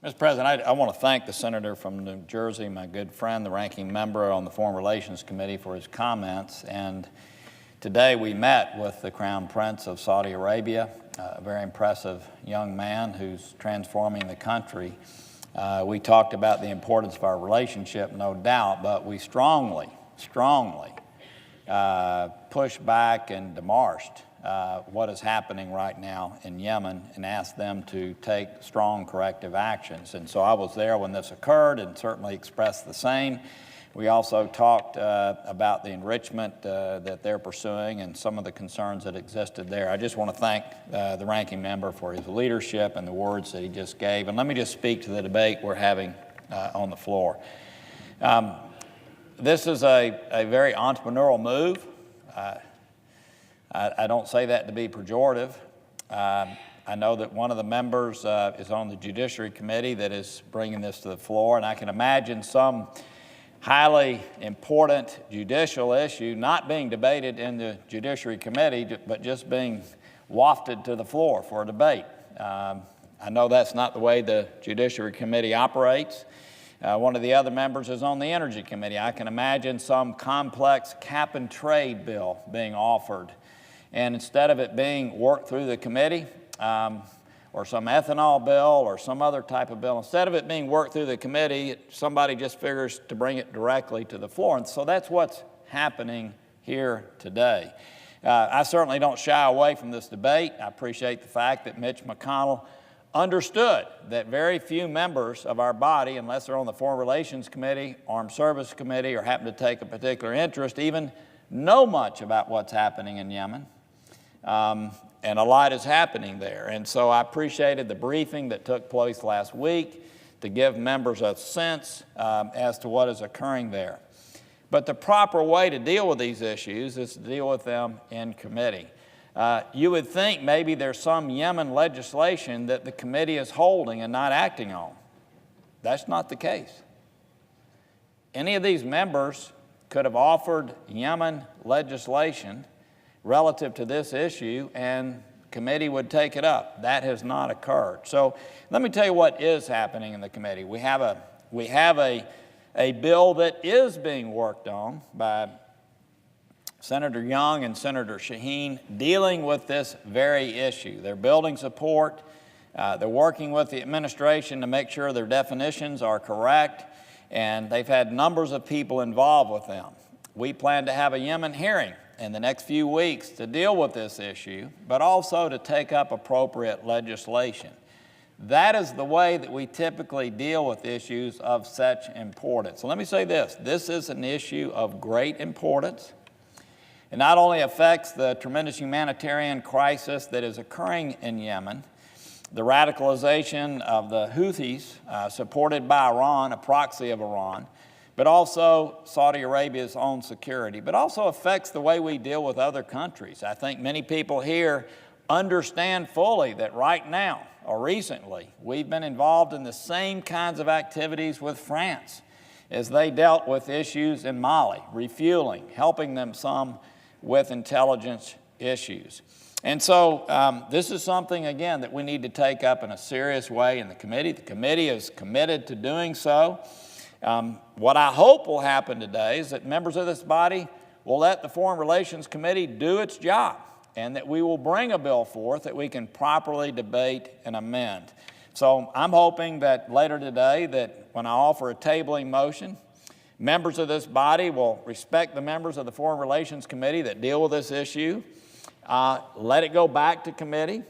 Mr. President, I want to thank the senator from New Jersey, my good friend, the ranking member on the Foreign Relations Committee, for his comments. And today we met with the Crown Prince of Saudi Arabia, a very impressive young man who's transforming the country. We talked about the importance of our relationship, no doubt, but we strongly pushed back and demarched what is happening right now in Yemen and asked them to take strong corrective actions. And so I was there when this occurred and certainly expressed the same. We also talked about the enrichment that they're pursuing and some of the concerns that existed there. I just want to thank the ranking member for his leadership and the words that he just gave. And let me just speak to the debate we're having on the floor. This is a very entrepreneurial move. I don't say that to be pejorative. I know that one of the members is on the Judiciary Committee that is bringing this to the floor, and I can imagine some highly important judicial issue not being debated in the Judiciary Committee, but just being wafted to the floor for a debate. I know that's not the way the Judiciary Committee operates. One of the other members is on the Energy Committee. I can imagine some complex cap-and-trade bill being offered. And instead of it being worked through the committee, or some ethanol bill or some other type of bill, instead of it being worked through the committee, somebody just figures to bring it directly to the floor. And so that's what's happening here today. I certainly don't shy away from this debate. I appreciate the fact that Mitch McConnell understood that very few members of our body, unless they're on the Foreign Relations Committee, Armed Services Committee, or happen to take a particular interest, even know much about what's happening in Yemen. And a lot is happening there. And so I appreciated the briefing that took place last week to give members a sense as to what is occurring there. But the proper way to deal with these issues is to deal with them in committee. You would think maybe there's some Yemen legislation that the committee is holding and not acting on. That's not the case. Any of these members could have offered Yemen legislation relative to this issue, and committee would take it up. That has not occurred. So let me tell you what is happening in the committee. We have a bill that is being worked on by Senator Young and Senator Shaheen dealing with this very issue. They're building support. They're working with the administration to make sure their definitions are correct, and they've had numbers of people involved with them. We plan to have a Yemen hearing in the next few weeks to deal with this issue, but also to take up appropriate legislation. That is the way that we typically deal with issues of such importance. So let me say this. This is an issue of great importance. It not only affects the tremendous humanitarian crisis that is occurring in Yemen, the radicalization of the Houthis, supported by Iran, a proxy of Iran, but also Saudi Arabia's own security, but also affects the way we deal with other countries. I think many people here understand fully that right now, or recently, we've been involved in the same kinds of activities with France as they dealt with issues in Mali, refueling, helping them some with intelligence issues. And so this is something, again, that we need to take up in a serious way in the committee. The committee is committed to doing so. What I hope will happen today is that members of this body will let the Foreign Relations Committee do its job, and that we will bring a bill forth that we can properly debate and amend. So I'm hoping that later today, that when I offer a tabling motion, members of this body will respect the members of the Foreign Relations Committee that deal with this issue, let it go back to committee,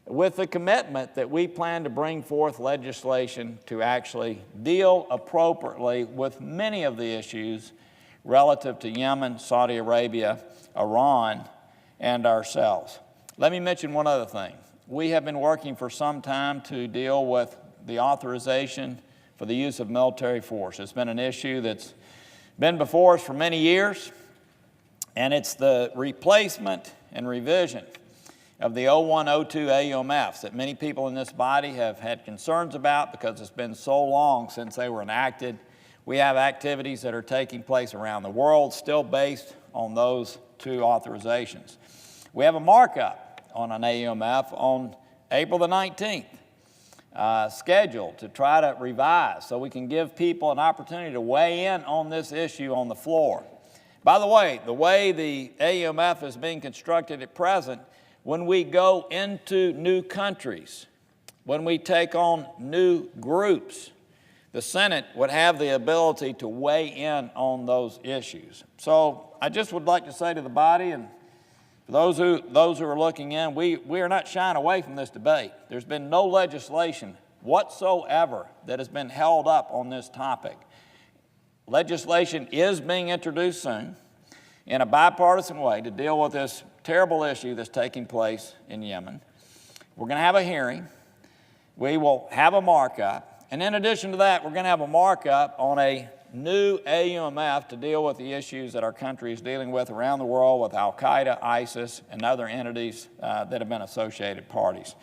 with the commitment that we plan to bring forth legislation to actually deal appropriately with many of the issues relative to Yemen, Saudi Arabia, Iran, and ourselves. Let me mention one other thing. We have been working for some time to deal with the authorization for the use of military force. It's been an issue that's been before us for many years, and it's the replacement and revision of the 01-02 AUMFs that many people in this body have had concerns about because it's been so long since they were enacted. We have activities that are taking place around the world still based on those two authorizations. We have a markup on an AUMF on April the 19th. schedule to try to revise so we can give people an opportunity to weigh in on this issue on the floor. By the way the AUMF is being constructed at present, when we go into new countries, when we take on new groups, the Senate would have the ability to weigh in on those issues. So I just would like to say to the body, and for those who are looking in, we are not shying away from this debate. There's been no legislation whatsoever that has been held up on this topic. Legislation is being introduced soon in a bipartisan way to deal with this terrible issue that's taking place in Yemen. We're going to have a hearing. We will have a markup. And in addition to that, we're going to have a markup on a new AUMF to deal with the issues that our country is dealing with around the world with Al-Qaeda, ISIS, and other entities that have been associated parties.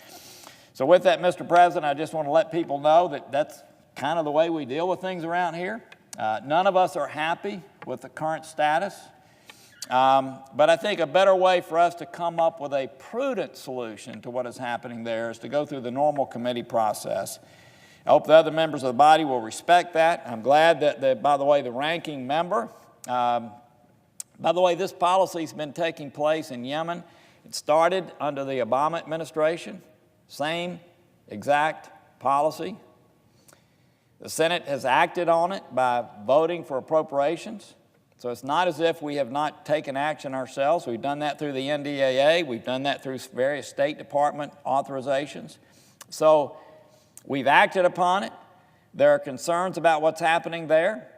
So with that, Mr. President, I just want to let people know that that's kind of the way we deal with things around here. None of us are happy with the current status, but I think a better way for us to come up with a prudent solution to what is happening there is to go through the normal committee process. I hope the other members of the body will respect that. I'm glad that by the way, the ranking member, by the way, this policy has been taking place in Yemen. It started under the Obama administration, same exact policy. The Senate has acted on it by voting for appropriations. So it's not as if we have not taken action ourselves. We've done that through the NDAA. We've done that through various State Department authorizations. So we've acted upon it. There are concerns about what's happening there.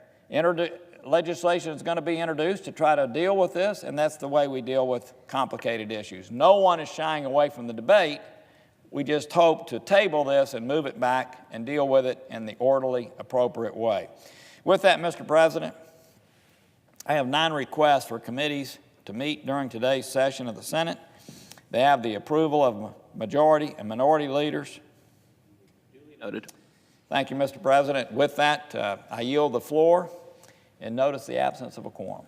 Legislation is going to be introduced to try to deal with this, and that's the way we deal with complicated issues. No one is shying away from the debate. We just hope to table this and move it back and deal with it in the orderly, appropriate way. With that, Mr. President, I have 9 requests for committees to meet during today's session of the Senate. They have the approval of majority and minority leaders. Noted. Thank you, Mr. President. With that, I yield the floor and notice the absence of a quorum.